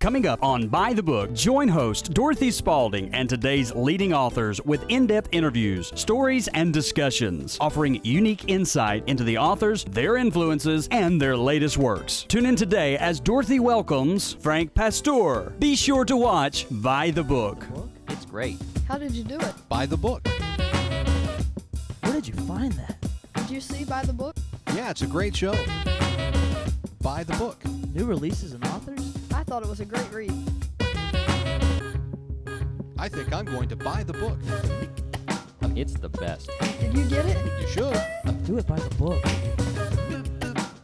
Coming up on By the Book, join host Dorothy Spalding and today's leading authors with in-depth interviews, stories, and discussions, offering unique insight into the authors, their influences, and their latest works. Tune in today as Dorothy welcomes Frank Pastore. Be sure to watch By the Book. It's great. How did you do it? By the book. Where did you find that? Did you see By the Book? Yeah, it's a great show. By the book. New releases and authors? I thought it was a great read. I think I'm going to buy the book. It's the best. Did you get it? You should. Do it by the book.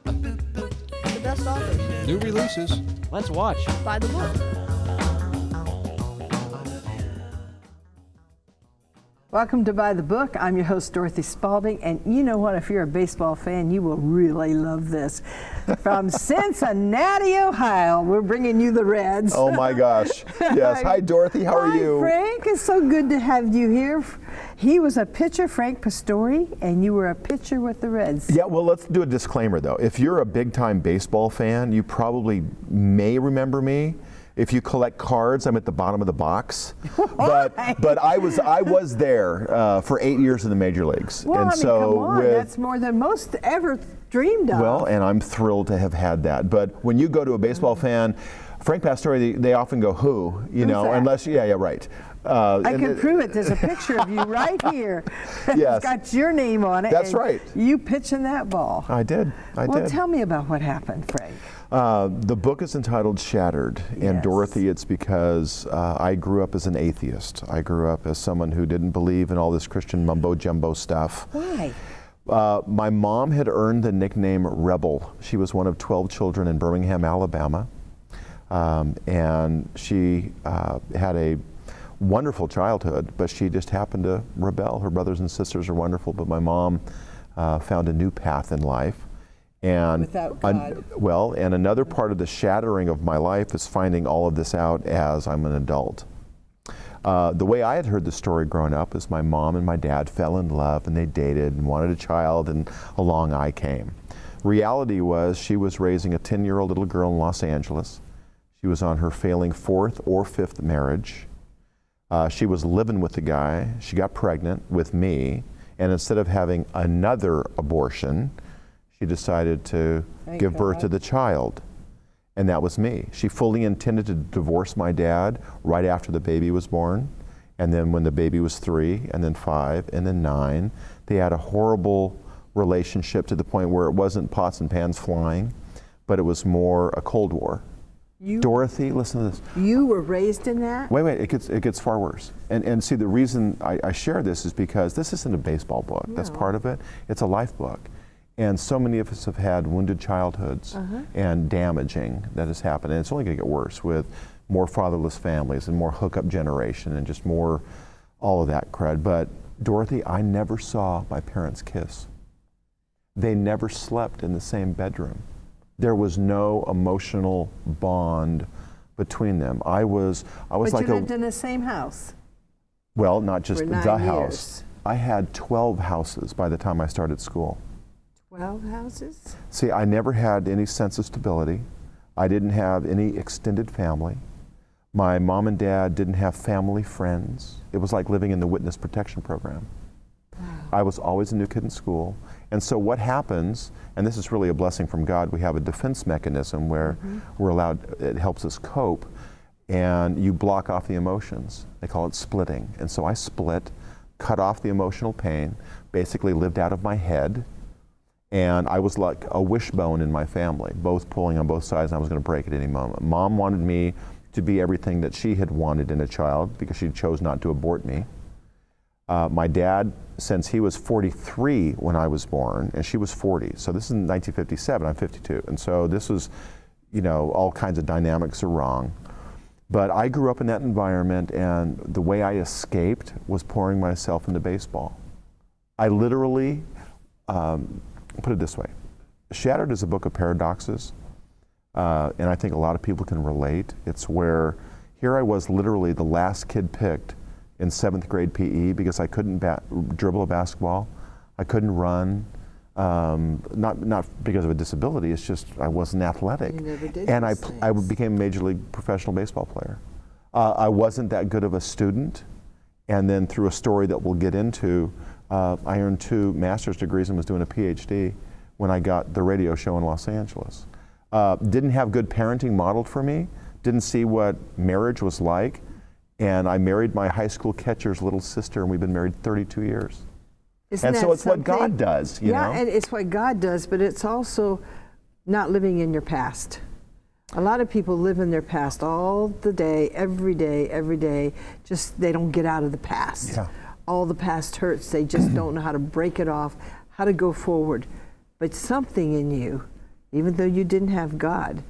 The best authors. New releases. Let's watch. By the Book. Welcome to By the Book. I'm your host, Dorothy Spalding, and you know what? If you're a baseball fan, you will really love this. From Cincinnati, Ohio, we're bringing you the Reds. Oh my gosh. Yes. Hi, Dorothy. How are you? Hi, Frank. It's so good to have you here. He was a pitcher, Frank Pastore, and you were a pitcher with the Reds. Yeah, well, let's do a disclaimer, though. If you're a big-time baseball fan, you probably may remember me. If you collect cards, I'm at the bottom of the box. But I was there for 8 years in the major leagues. Well, and I mean, so come on, that's more than most ever dreamed of. Well, and I'm thrilled to have had that. But when you go to a baseball fan, Frank Pastore, they often go, who? You know, that? unless, yeah, right. I can prove it. There's a picture of you right here. Yes. It's got your name on it. That's and right. You pitching that ball. I did. Well, tell me about what happened, Frank. The book is entitled Shattered, and Yes. Dorothy, it's because I grew up as an atheist. I grew up as someone who didn't believe in all this Christian mumbo-jumbo stuff. Why? My mom had earned the nickname Rebel. She was one of 12 children in Birmingham, Alabama, and she had a wonderful childhood, but she just happened to rebel. Her brothers and sisters are wonderful, but my mom found a new path in life. And Without God. and another part of the shattering of my life is finding all of this out as I'm an adult. The way I had heard the story growing up is my mom and my dad fell in love and they dated and wanted a child, and along I came. Reality was she was raising a 10-year-old little girl in Los Angeles. She was on her failing 4th or 5th marriage. She was living with the guy. She got pregnant with me, and instead of having another abortion, she decided to give birth to the child, and that was me. She fully intended to divorce my dad right after the baby was born, and then when the baby was 3, and then 5, and then 9, they had a horrible relationship to the point where it wasn't pots and pans flying, but it was more a Cold War. Dorothy, listen to this. You were raised in that? Wait, it gets far worse. And see, the reason I share this is because this isn't a baseball book. No. That's part of it. It's a life book. And so many of us have had wounded childhoods and damaging that has happened. And it's only going to get worse with more fatherless families and more hookup generation and just more all of that crud. But Dorothy, I never saw my parents kiss. They never slept in the same bedroom. There was no emotional bond between them. I was but like you lived in the same house? Well, not just for the 9 house. years. I had 12 houses by the time I started school. 12 houses? See, I never had any sense of stability. I didn't have any extended family. My mom and dad didn't have family friends. It was like living in the witness protection program. Wow. I was always a new kid in school. And so what happens, and this is really a blessing from God, we have a defense mechanism where we're allowed, it helps us cope, and you block off the emotions. They call it splitting. And so I split, cut off the emotional pain, basically lived out of my head. And I was like a wishbone in my family, both pulling on both sides, and I was going to break at any moment. Mom wanted me to be everything that she had wanted in a child because she chose not to abort me. My dad, since he was 43 when I was born, and she was 40, so this is in 1957, I'm 52. And so this was, you know, all kinds of dynamics are wrong. But I grew up in that environment, and the way I escaped was pouring myself into baseball. I literally, put it this way, Shattered is a book of paradoxes, and I think a lot of people can relate. It's where, here I was literally the last kid picked in 7th grade PE because I couldn't dribble a basketball, I couldn't run, Not because of a disability. It's just I wasn't athletic. You never did And those I things. became a major league professional baseball player. I wasn't that good of a student, and then through a story that we'll get into, I earned 2 master's degrees and was doing a PhD when I got the radio show in Los Angeles. Didn't have good parenting modeled for me, didn't see what marriage was like, and I married my high school catcher's little sister, and we've been married 32 years. Isn't And so that it's what God something? does, you know? and it's what God does, but it's also not living in your past. A lot of people live in their past all the day, every day, just they don't get out of the past. Yeah. All the past hurts, they just don't know how to break it off, how to go forward. But something in you, even though you didn't have God,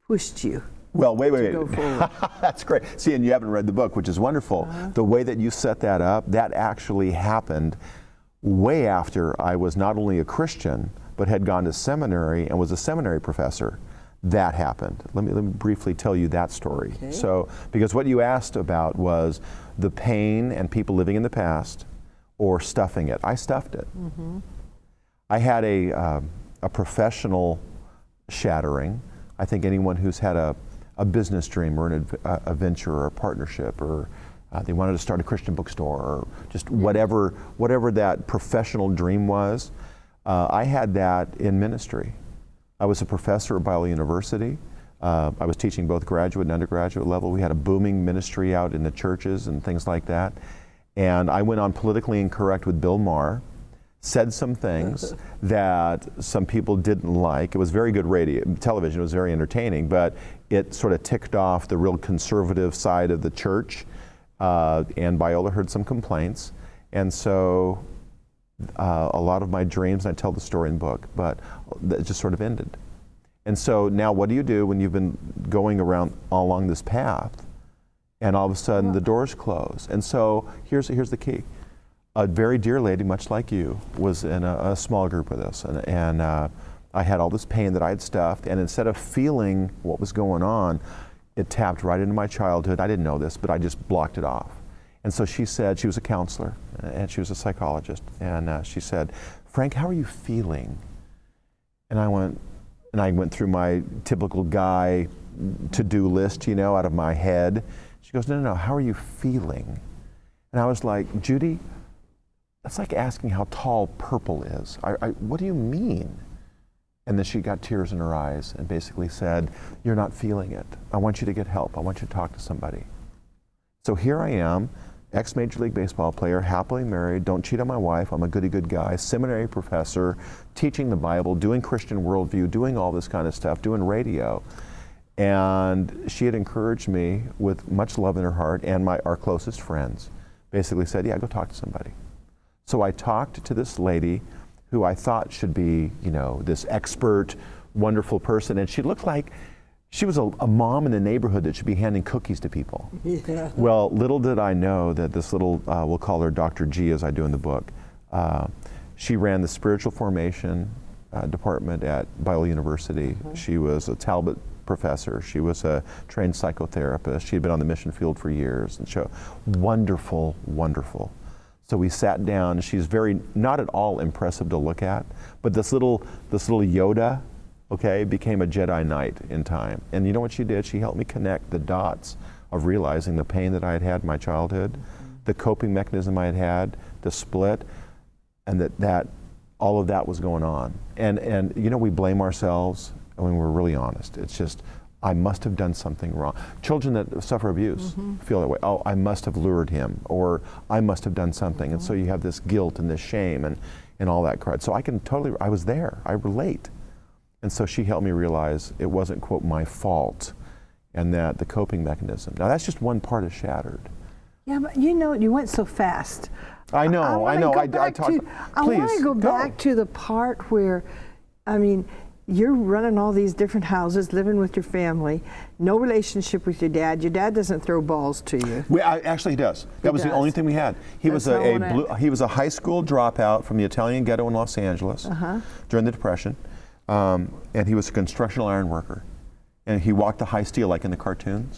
pushed you. Well, wait. go forward. That's great. See, and you haven't read the book, which is wonderful. The way that you set that up, that actually happened way after I was not only a Christian, but had gone to seminary and was a seminary professor. That happened. Let me briefly tell you that story. Okay. So, because what you asked about was the pain and people living in the past or stuffing it. I stuffed it. I had a professional shattering. I think anyone who's had a business dream or a venture or a partnership, or they wanted to start a Christian bookstore, or just whatever that professional dream was, I had that in ministry. I was a professor at Biola University. I was teaching both graduate and undergraduate level. We had a booming ministry out in the churches and things like that. And I went on Politically Incorrect with Bill Maher, said some things that some people didn't like. It was very good radio, television, it was very entertaining, but it sort of ticked off the real conservative side of the church, and Biola heard some complaints. And so a lot of my dreams, and I tell the story in the book, but it just sort of ended. And so now what do you do when you've been going around along this path and all of a sudden the doors close? And so here's the key. A very dear lady, much like you, was in a small group with us, and I had all this pain that I had stuffed, and instead of feeling what was going on, it tapped right into my childhood. I didn't know this, but I just blocked it off. And so she said, she was a counselor and she was a psychologist, and she said, "Frank, how are you feeling?" And I went through my typical guy to-do list, out of my head. She goes, no, how are you feeling? And I was like, Judy, that's like asking how tall purple is. What do you mean? And then she got tears in her eyes and basically said, "You're not feeling it. I want you to get help. I want you to talk to somebody." So here I am, ex-Major League Baseball player, happily married, don't cheat on my wife, I'm a goody-good guy, seminary professor, teaching the Bible, doing Christian worldview, doing all this kind of stuff, doing radio. And she had encouraged me with much love in her heart, and our closest friends basically said, "Yeah, go talk to somebody." So I talked to this lady who I thought should be, this expert, wonderful person, and she looked like she was a mom in the neighborhood that should be handing cookies to people. Yeah. Well, little did I know that this little, we'll call her Dr. G as I do in the book, she ran the spiritual formation department at Biola University. She was a Talbot professor. She was a trained psychotherapist. She had been on the mission field for years. And so wonderful, wonderful. So we sat down. She's not at all impressive to look at, but this little Yoda, became a Jedi Knight in time. And you know what she did? She helped me connect the dots of realizing the pain that I had had in my childhood, the coping mechanism I had had, the split, and that all of that was going on. And we blame ourselves when we're really honest. It's just, I must have done something wrong. Children that suffer abuse feel that way. Oh, I must have lured him, or I must have done something. And so you have this guilt and this shame and all that crud. So I was there, I relate. And so she helped me realize it wasn't, quote, my fault, and that the coping mechanism. Now that's just one part of Shattered. Yeah, but you went so fast. I know. I want to go back to the part where, you're running all these different houses, living with your family, no relationship with your dad. Your dad doesn't throw balls to you. Actually, he does. That was the only thing we had. He was a high school dropout from the Italian ghetto in Los Angeles during the Depression, and he was a construction iron worker. And he walked the high steel like in the cartoons.